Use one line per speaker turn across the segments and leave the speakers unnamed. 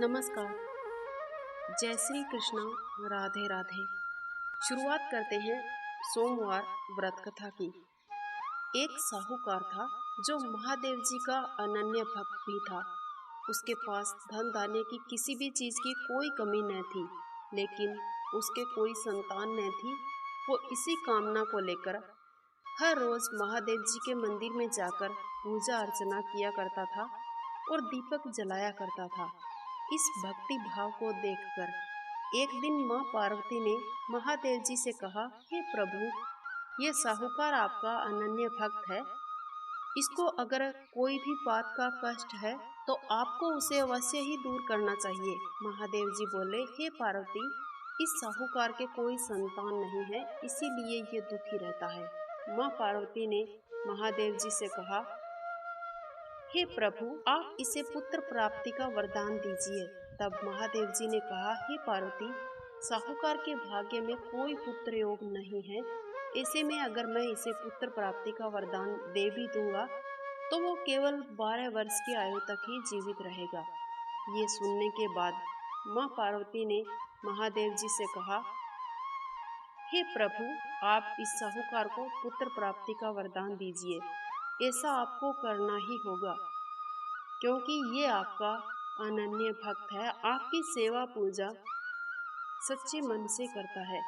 नमस्कार। जय श्री कृष्णा। राधे राधे। शुरुआत करते हैं सोमवार व्रत कथा की। एक साहूकार था जो महादेव जी का अनन्य भक्त भी था। उसके पास धन धान्य की किसी भी चीज की कोई कमी न थी, लेकिन उसके कोई संतान न थी। वो इसी कामना को लेकर हर रोज महादेव जी के मंदिर में जाकर पूजा अर्चना किया करता था और दीपक जलाया करता था। इस भक्ति भाव को देखकर एक दिन माँ पार्वती ने महादेव जी से कहा, हे प्रभु, ये साहूकार आपका अनन्य भक्त है। इसको अगर कोई भी बात का कष्ट है तो आपको उसे अवश्य ही दूर करना चाहिए। महादेव जी बोले, हे पार्वती, इस साहूकार के कोई संतान नहीं है, इसीलिए ये दुखी रहता है। माँ पार्वती ने महादेव जी से कहा, हे प्रभु, आप इसे पुत्र प्राप्ति का वरदान दीजिए। तब महादेव जी ने कहा, हे पार्वती, साहूकार के भाग्य में कोई पुत्र योग नहीं है। ऐसे में अगर मैं इसे पुत्र प्राप्ति का वरदान दे भी दूंगा तो वो केवल 12 वर्ष की आयु तक ही जीवित रहेगा। ये सुनने के बाद माँ पार्वती ने महादेव जी से कहा, हे प्रभु, आप इस साहूकार को पुत्र प्राप्ति का वरदान दीजिए। ऐसा आपको करना ही होगा, क्योंकि ये आपका अनन्य भक्त है, आपकी सेवा पूजा सच्चे मन से करता है।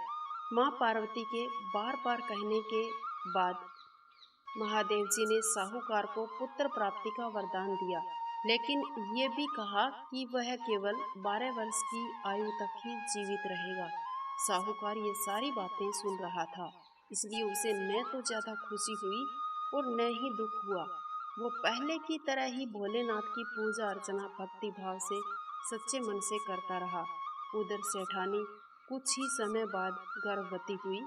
माँ पार्वती के बार बार कहने के बाद महादेव जी ने साहूकार को पुत्र प्राप्ति का वरदान दिया, लेकिन ये भी कहा कि वह केवल 12 वर्ष की आयु तक ही जीवित रहेगा। साहूकार ये सारी बातें सुन रहा था, इसलिए उसे न तो ज्यादा खुशी हुई और न ही दुख हुआ। वो पहले की तरह ही भोलेनाथ की पूजा अर्चना भक्ति भाव से सच्चे मन से करता रहा। उधर सेठानी कुछ ही समय बाद गर्भवती हुई।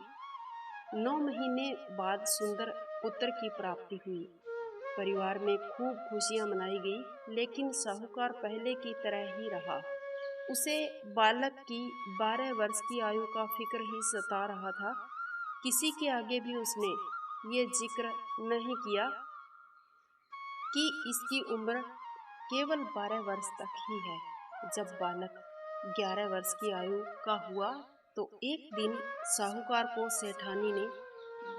9 महीने बाद सुंदर पुत्र की प्राप्ति हुई। परिवार में खूब खुशियां मनाई गई, लेकिन साहूकार पहले की तरह ही रहा। उसे बालक की 12 वर्ष की आयु का फिक्र ही सता रहा था। किसी के आगे भी उसने ये जिक्र नहीं किया कि इसकी उम्र केवल 12 वर्ष तक ही है। जब बालक 11 वर्ष की आयु का हुआ तो एक दिन साहूकार को सेठानी ने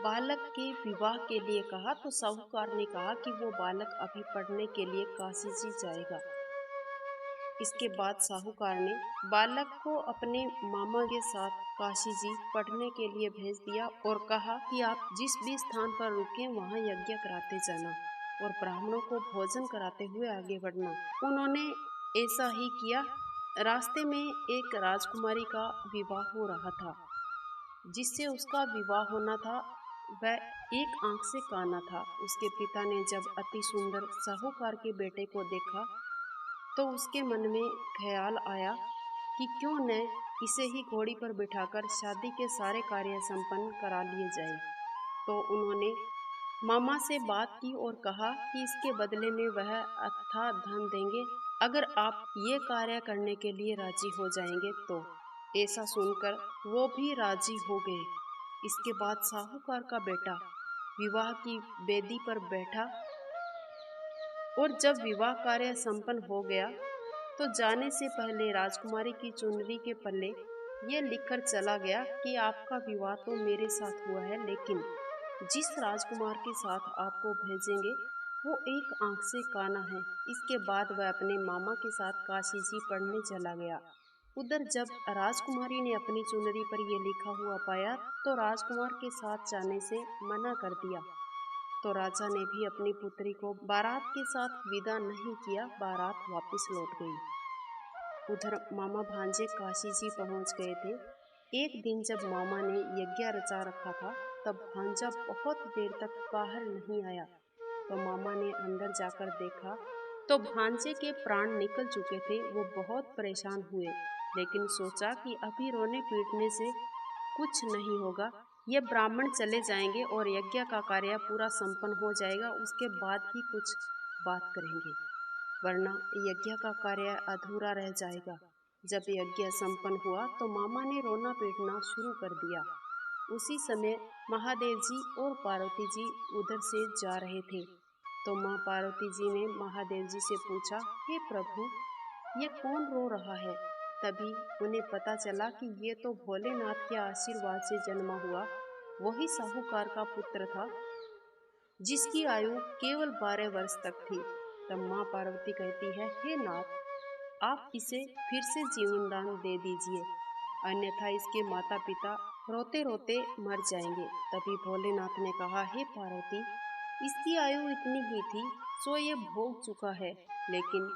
बालक के विवाह के लिए कहा, तो साहूकार ने कहा कि वो बालक अभी पढ़ने के लिए काशी जी जाएगा। इसके बाद साहूकार ने बालक को अपने मामा के साथ काशी जी पढ़ने के लिए भेज दिया और कहा कि आप जिस भी स्थान पर रुके वहाँ यज्ञ कराते जाना और ब्राह्मणों को भोजन कराते हुए आगे बढ़ना। उन्होंने ऐसा ही किया। रास्ते में एक राजकुमारी का विवाह हो रहा था। जिससे उसका विवाह होना था वह एक आंख से काना था। उसके पिता ने जब अति सुंदर साहूकार के बेटे को देखा तो उसके मन में ख्याल आया कि क्यों न इसे ही घोड़ी पर बिठाकर शादी के सारे कार्य संपन्न करा लिए जाए। तो उन्होंने मामा से बात की और कहा कि इसके बदले में वह अथाह धन देंगे अगर आप ये कार्य करने के लिए राजी हो जाएंगे तो। ऐसा सुनकर वो भी राजी हो गए। इसके बाद साहूकार का बेटा विवाह की वेदी पर बैठा और जब विवाह कार्य संपन्न हो गया तो जाने से पहले राजकुमारी की चुनरी के पल्ले ये लिखकर चला गया कि आपका विवाह तो मेरे साथ हुआ है, लेकिन जिस राजकुमार के साथ आपको भेजेंगे वो एक आंख से काना है। इसके बाद वह अपने मामा के साथ काशी जी पढ़ने चला गया। उधर जब राजकुमारी ने अपनी चुनरी पर यह लिखा हुआ पाया तो राजकुमार के साथ जाने से मना कर दिया। तो राजा ने भी अपनी पुत्री को बारात के साथ विदा नहीं किया। बारात वापस लौट गई। उधर मामा भांजे काशी जी पहुंच गए थे। एक दिन जब मामा ने यज्ञ रचा रखा था तब भांजा बहुत देर तक बाहर नहीं आया। तो मामा ने अंदर जाकर देखा तो भांजे के प्राण निकल चुके थे। वो बहुत परेशान हुए, लेकिन सोचा कि अभी रोने पीटने से कुछ नहीं होगा। ये ब्राह्मण चले जाएंगे और यज्ञ का कार्य पूरा संपन्न हो जाएगा, उसके बाद ही कुछ बात करेंगे, वरना यज्ञ का कार्य अधूरा रह जाएगा। जब यज्ञ संपन्न हुआ तो मामा ने रोना पीटना शुरू कर दिया। उसी समय महादेव जी और पार्वती जी उधर से जा रहे थे। तो माँ पार्वती जी ने महादेव जी से पूछा, हे प्रभु, ये कौन रो रहा है। तभी उन्हें पता चला कि ये तो भोलेनाथ के आशीर्वाद से जन्मा हुआ वही साहूकार का पुत्र था, जिसकी आयु केवल 12 वर्ष तक थी। तब माँ पार्वती कहती है, हे नाथ, आप इसे फिर से जीवन दान दे दीजिए, अन्यथा इसके माता पिता रोते रोते मर जाएंगे। तभी भोलेनाथ ने कहा, हे पार्वती, इसकी आयु इतनी ही थी, सो ये भोग चुका है। लेकिन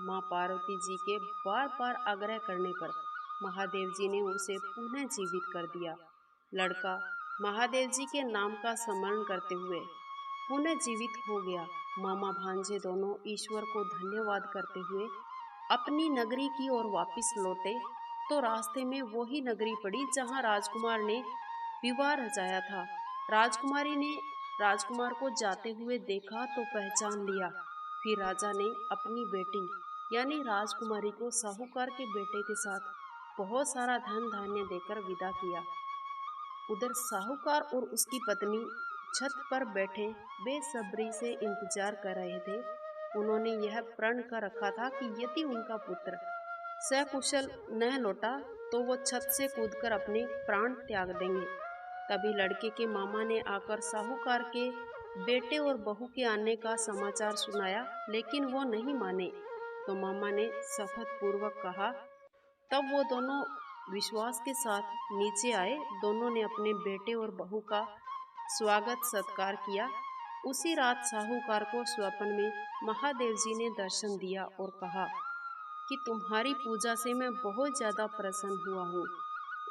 माँ पार्वती जी के बार बार आग्रह करने पर महादेव जी ने उसे पुनः जीवित कर दिया। लड़का महादेव जी के नाम का स्मरण करते हुए पुनः जीवित हो गया। मामा भांजे दोनों ईश्वर को धन्यवाद करते हुए अपनी नगरी की ओर वापस लौटे तो रास्ते में वही नगरी पड़ी जहां राजकुमार ने विवाह रचाया था। राजकुमारी ने राजकुमार को जाते हुए देखा तो पहचान लिया। फिर राजा ने अपनी बेटी यानी राजकुमारी को साहूकार के बेटे के साथ बहुत सारा धन धान्य देकर विदा किया। उधर साहूकार और उसकी पत्नी छत पर बैठे बेसब्री से इंतजार कर रहे थे। उन्होंने यह प्रण कर रखा था कि यदि उनका पुत्र सकुशल न लौटा तो वो छत से कूदकर अपने प्राण त्याग देंगे। तभी लड़के के मामा ने आकर साहूकार के बेटे और बहू के आने का समाचार सुनाया, लेकिन वो नहीं माने। तो मामा ने शपथ पूर्वक कहा। तब वो दोनों विश्वास के साथ नीचे आए। दोनों ने अपने बेटे और बहू का स्वागत सत्कार किया। उसी रात साहूकार को स्वप्न में महादेव जी ने दर्शन दिया और कहा कि तुम्हारी पूजा से मैं बहुत ज्यादा प्रसन्न हुआ हूँ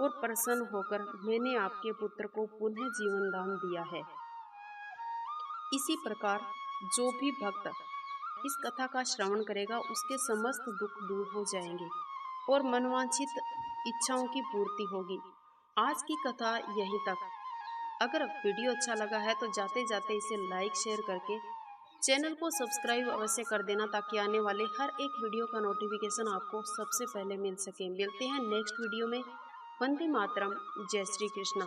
और प्रसन्न होकर मैंने आपके पुत्र को पुनः जीवन दान दिया है। इसी प्रकार जो भी भक्त इस कथा का श्रवण करेगा उसके समस्त दुख दूर हो जाएंगे और मनवांछित इच्छाओं की पूर्ति होगी। आज की कथा यहीं तक। अगर वीडियो अच्छा लगा है तो जाते जाते इसे लाइक शेयर करके चैनल को सब्सक्राइब अवश्य कर देना, ताकि आने वाले हर एक वीडियो का नोटिफिकेशन आपको सबसे पहले मिल सके। मिलते हैं नेक्स्ट वीडियो में। वंदे मातरम। जय श्री कृष्णा।